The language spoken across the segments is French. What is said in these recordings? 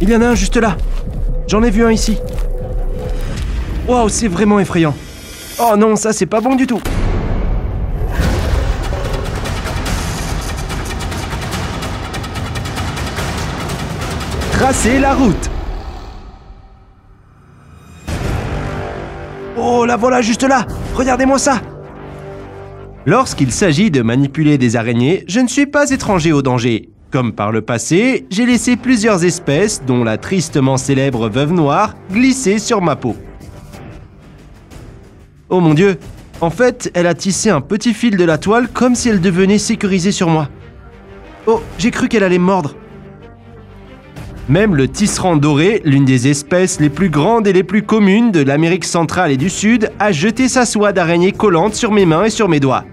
Il y en a un juste là. J'en ai vu un ici. Waouh, c'est vraiment effrayant. Oh non, ça c'est pas bon du tout. Tracez la route. Oh, la voilà juste là. Regardez-moi ça. Lorsqu'il s'agit de manipuler des araignées, je ne suis pas étranger au danger. Comme par le passé, j'ai laissé plusieurs espèces, dont la tristement célèbre veuve noire, glisser sur ma peau. Oh mon Dieu! En fait, elle a tissé un petit fil de la toile comme si elle devenait sécurisée sur moi. Oh, j'ai cru qu'elle allait me mordre. Même le tisserand doré, l'une des espèces les plus grandes et les plus communes de l'Amérique centrale et du Sud, a jeté sa soie d'araignée collante sur mes mains et sur mes doigts.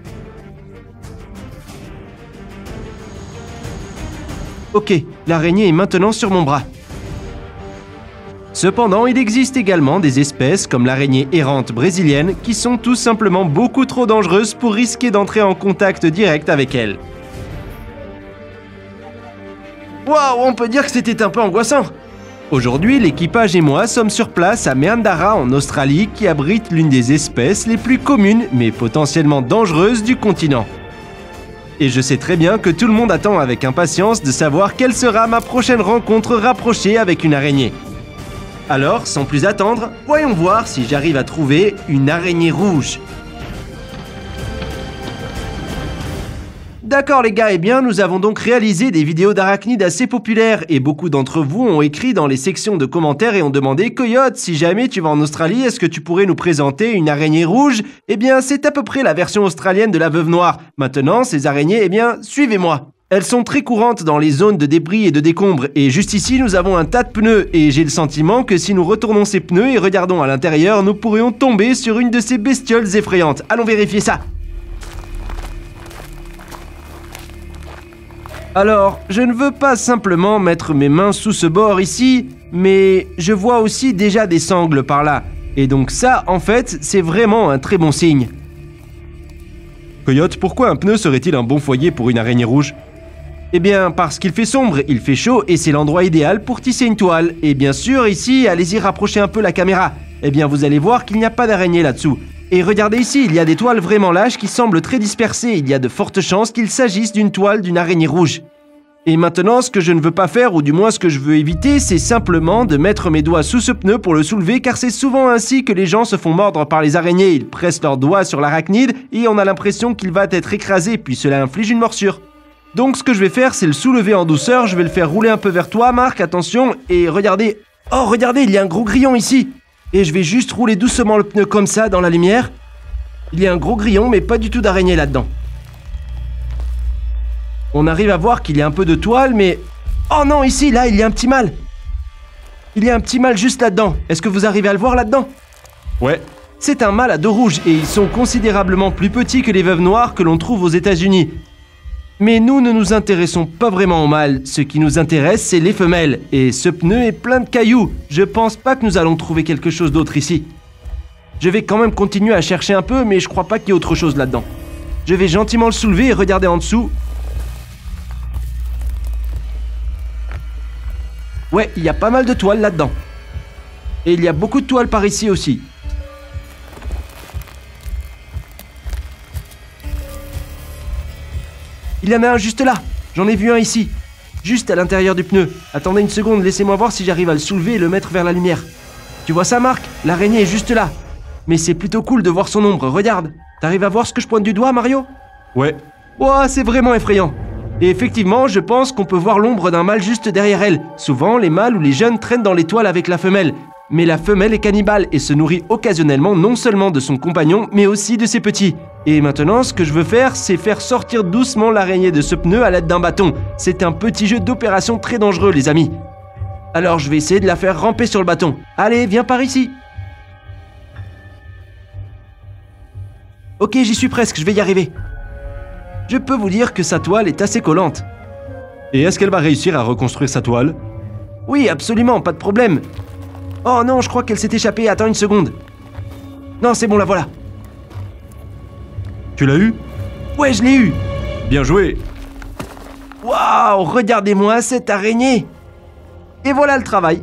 Ok, l'araignée est maintenant sur mon bras. Cependant, il existe également des espèces comme l'araignée errante brésilienne qui sont tout simplement beaucoup trop dangereuses pour risquer d'entrer en contact direct avec elles. Waouh, on peut dire que c'était un peu angoissant. Aujourd'hui, l'équipage et moi sommes sur place à Meandara en Australie qui abrite l'une des espèces les plus communes mais potentiellement dangereuses du continent. Et je sais très bien que tout le monde attend avec impatience de savoir quelle sera ma prochaine rencontre rapprochée avec une araignée. Alors, sans plus attendre, voyons voir si j'arrive à trouver une araignée rouge. D'accord les gars, eh bien nous avons donc réalisé des vidéos d'arachnides assez populaires et beaucoup d'entre vous ont écrit dans les sections de commentaires et ont demandé « Coyote, si jamais tu vas en Australie, est-ce que tu pourrais nous présenter une araignée rouge ?» Eh bien c'est à peu près la version australienne de la veuve noire. Maintenant, ces araignées, eh bien suivez-moi. Elles sont très courantes dans les zones de débris et de décombres et juste ici nous avons un tas de pneus et j'ai le sentiment que si nous retournons ces pneus et regardons à l'intérieur, nous pourrions tomber sur une de ces bestioles effrayantes. Allons vérifier ça. Alors, je ne veux pas simplement mettre mes mains sous ce bord ici, mais je vois aussi déjà des sangles par là. Et donc ça, en fait, c'est vraiment un très bon signe. Coyote, pourquoi un pneu serait-il un bon foyer pour une araignée rouge? Eh bien, parce qu'il fait sombre, il fait chaud et c'est l'endroit idéal pour tisser une toile. Et bien sûr, ici, allez-y rapprocher un peu la caméra. Eh bien, vous allez voir qu'il n'y a pas d'araignée là-dessous. Et regardez ici, il y a des toiles vraiment lâches qui semblent très dispersées. Il y a de fortes chances qu'il s'agisse d'une toile d'une araignée rouge. Et maintenant, ce que je ne veux pas faire, ou du moins ce que je veux éviter, c'est simplement de mettre mes doigts sous ce pneu pour le soulever, car c'est souvent ainsi que les gens se font mordre par les araignées. Ils pressent leurs doigts sur l'arachnide et on a l'impression qu'il va être écrasé, puis cela inflige une morsure. Donc ce que je vais faire, c'est le soulever en douceur, je vais le faire rouler un peu vers toi, Marc, attention, et regardez. Oh, regardez, il y a un gros grillon ici. Et je vais juste rouler doucement le pneu comme ça, dans la lumière. Il y a un gros grillon, mais pas du tout d'araignée là-dedans. On arrive à voir qu'il y a un peu de toile, mais... Oh non, ici, là, il y a un petit mâle. Il y a un petit mâle juste là-dedans. Est-ce que vous arrivez à le voir là-dedans? Ouais. C'est un mâle à dos rouges, et ils sont considérablement plus petits que les veuves noires que l'on trouve aux États-Unis. Mais nous ne nous intéressons pas vraiment aux mâles. Ce qui nous intéresse, c'est les femelles. Et ce pneu est plein de cailloux. Je pense pas que nous allons trouver quelque chose d'autre ici. Je vais quand même continuer à chercher un peu, mais je crois pas qu'il y ait autre chose là-dedans. Je vais gentiment le soulever et regarder en dessous. Ouais, il y a pas mal de toiles là-dedans. Et il y a beaucoup de toiles par ici aussi. Il y en a un juste là. J'en ai vu un ici. Juste à l'intérieur du pneu. Attendez une seconde, laissez-moi voir si j'arrive à le soulever et le mettre vers la lumière. Tu vois ça, Marc? L'araignée est juste là. Mais c'est plutôt cool de voir son ombre, regarde. T'arrives à voir ce que je pointe du doigt, Mario? Ouais. Ouah, c'est vraiment effrayant. Et effectivement, je pense qu'on peut voir l'ombre d'un mâle juste derrière elle. Souvent, les mâles ou les jeunes traînent dans les toiles avec la femelle. Mais la femelle est cannibale et se nourrit occasionnellement non seulement de son compagnon, mais aussi de ses petits. Et maintenant, ce que je veux faire, c'est faire sortir doucement l'araignée de ce pneu à l'aide d'un bâton. C'est un petit jeu d'opération très dangereux, les amis. Alors, je vais essayer de la faire ramper sur le bâton. Allez, viens par ici. Ok, j'y suis presque, je vais y arriver. Je peux vous dire que sa toile est assez collante. Et est-ce qu'elle va réussir à reconstruire sa toile? Oui, absolument, pas de problème. Oh non, je crois qu'elle s'est échappée, attends une seconde. Non, c'est bon, la voilà. Tu l'as eu? Ouais, je l'ai eu. Bien joué. Waouh, regardez-moi cette araignée. Et voilà le travail.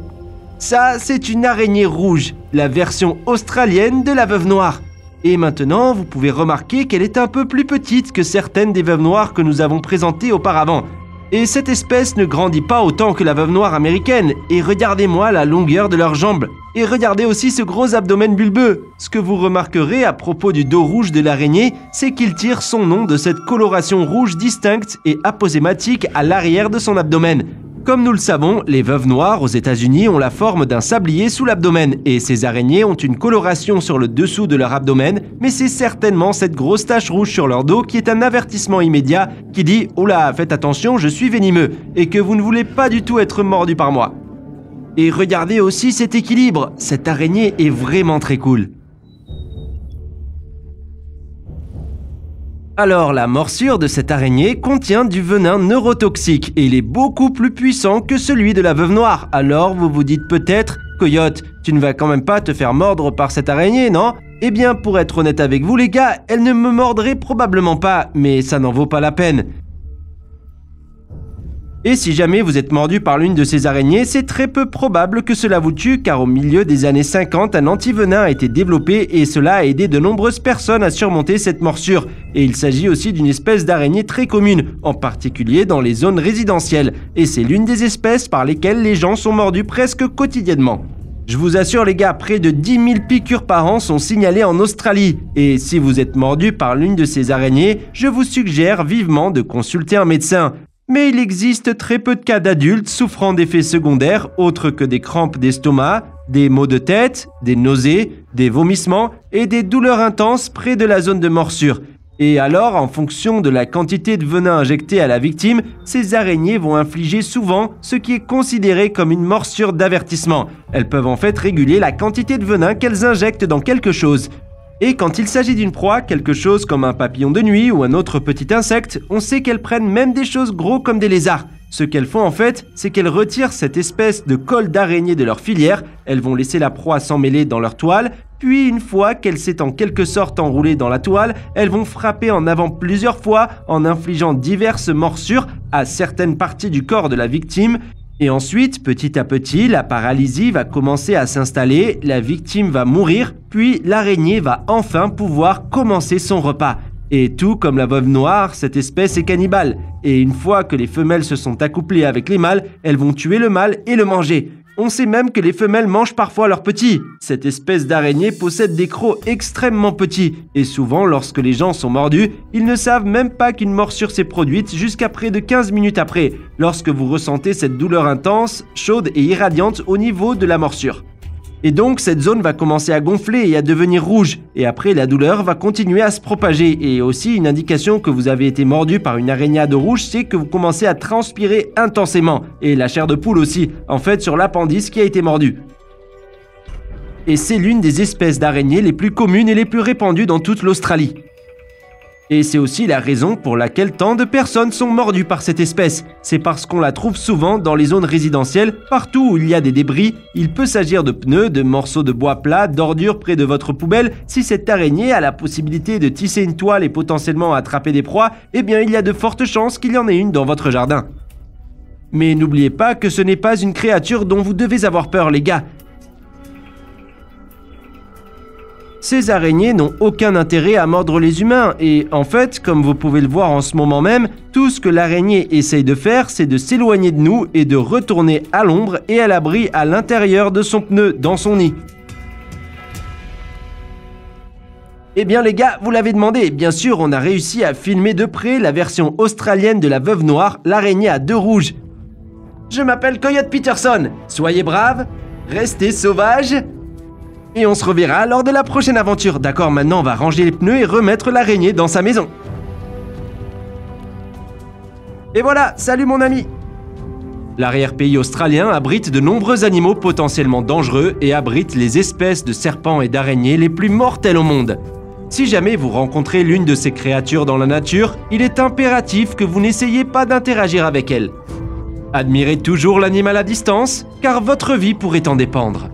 Ça, c'est une araignée rouge, la version australienne de la veuve noire. Et maintenant, vous pouvez remarquer qu'elle est un peu plus petite que certaines des veuves noires que nous avons présentées auparavant. Et cette espèce ne grandit pas autant que la veuve noire américaine. Et regardez-moi la longueur de leurs jambes. Et regardez aussi ce gros abdomen bulbeux. Ce que vous remarquerez à propos du dos rouge de l'araignée, c'est qu'il tire son nom de cette coloration rouge distincte et aposématique à l'arrière de son abdomen. Comme nous le savons, les veuves noires aux États-Unis ont la forme d'un sablier sous l'abdomen et ces araignées ont une coloration sur le dessous de leur abdomen, mais c'est certainement cette grosse tache rouge sur leur dos qui est un avertissement immédiat qui dit « Oula, faites attention, je suis venimeux » et que vous ne voulez pas du tout être mordu par moi. Et regardez aussi cet équilibre, cette araignée est vraiment très cool. Alors, la morsure de cette araignée contient du venin neurotoxique et il est beaucoup plus puissant que celui de la veuve noire. Alors, vous vous dites peut-être, Coyote, tu ne vas quand même pas te faire mordre par cette araignée, non? Eh bien, pour être honnête avec vous les gars, elle ne me mordrait probablement pas, mais ça n'en vaut pas la peine. Et si jamais vous êtes mordu par l'une de ces araignées, c'est très peu probable que cela vous tue car au milieu des années 50, un antivenin a été développé et cela a aidé de nombreuses personnes à surmonter cette morsure. Et il s'agit aussi d'une espèce d'araignée très commune, en particulier dans les zones résidentielles. Et c'est l'une des espèces par lesquelles les gens sont mordus presque quotidiennement. Je vous assure les gars, près de 10 000 piqûres par an sont signalées en Australie. Et si vous êtes mordu par l'une de ces araignées, je vous suggère vivement de consulter un médecin. Mais il existe très peu de cas d'adultes souffrant d'effets secondaires autres que des crampes d'estomac, des maux de tête, des nausées, des vomissements et des douleurs intenses près de la zone de morsure. Et alors, en fonction de la quantité de venin injecté à la victime, ces araignées vont infliger souvent ce qui est considéré comme une morsure d'avertissement. Elles peuvent en fait réguler la quantité de venin qu'elles injectent dans quelque chose. Et quand il s'agit d'une proie, quelque chose comme un papillon de nuit ou un autre petit insecte, on sait qu'elles prennent même des choses gros comme des lézards. Ce qu'elles font en fait, c'est qu'elles retirent cette espèce de colle d'araignée de leur filière, elles vont laisser la proie s'emmêler dans leur toile, puis une fois qu'elle s'est en quelque sorte enroulée dans la toile, elles vont frapper en avant plusieurs fois en infligeant diverses morsures à certaines parties du corps de la victime. Et ensuite, petit à petit, la paralysie va commencer à s'installer, la victime va mourir, puis l'araignée va enfin pouvoir commencer son repas. Et tout comme la veuve noire, cette espèce est cannibale. Et une fois que les femelles se sont accouplées avec les mâles, elles vont tuer le mâle et le manger. On sait même que les femelles mangent parfois leurs petits. Cette espèce d'araignée possède des crocs extrêmement petits. Et souvent, lorsque les gens sont mordus, ils ne savent même pas qu'une morsure s'est produite jusqu'à près de 15 minutes après, lorsque vous ressentez cette douleur intense, chaude et irradiante au niveau de la morsure. Et donc, cette zone va commencer à gonfler et à devenir rouge. Et après, la douleur va continuer à se propager. Et aussi, une indication que vous avez été mordu par une araignée à dos rouge, c'est que vous commencez à transpirer intensément. Et la chair de poule aussi, en fait, sur l'appendice qui a été mordu. Et c'est l'une des espèces d'araignées les plus communes et les plus répandues dans toute l'Australie. Et c'est aussi la raison pour laquelle tant de personnes sont mordues par cette espèce. C'est parce qu'on la trouve souvent dans les zones résidentielles, partout où il y a des débris. Il peut s'agir de pneus, de morceaux de bois plats, d'ordures près de votre poubelle. Si cette araignée a la possibilité de tisser une toile et potentiellement attraper des proies, eh bien il y a de fortes chances qu'il y en ait une dans votre jardin. Mais n'oubliez pas que ce n'est pas une créature dont vous devez avoir peur les gars. Ces araignées n'ont aucun intérêt à mordre les humains et en fait, comme vous pouvez le voir en ce moment même, tout ce que l'araignée essaye de faire, c'est de s'éloigner de nous et de retourner à l'ombre et à l'abri à l'intérieur de son pneu, dans son nid. Eh bien les gars, vous l'avez demandé, bien sûr on a réussi à filmer de près la version australienne de la veuve noire, l'araignée à deux rouges. Je m'appelle Coyote Peterson, soyez braves, restez sauvages. Et on se reverra lors de la prochaine aventure. D'accord, maintenant on va ranger les pneus et remettre l'araignée dans sa maison. Et voilà, salut mon ami! L'arrière-pays australien abrite de nombreux animaux potentiellement dangereux et abrite les espèces de serpents et d'araignées les plus mortelles au monde. Si jamais vous rencontrez l'une de ces créatures dans la nature, il est impératif que vous n'essayiez pas d'interagir avec elle. Admirez toujours l'animal à distance, car votre vie pourrait en dépendre.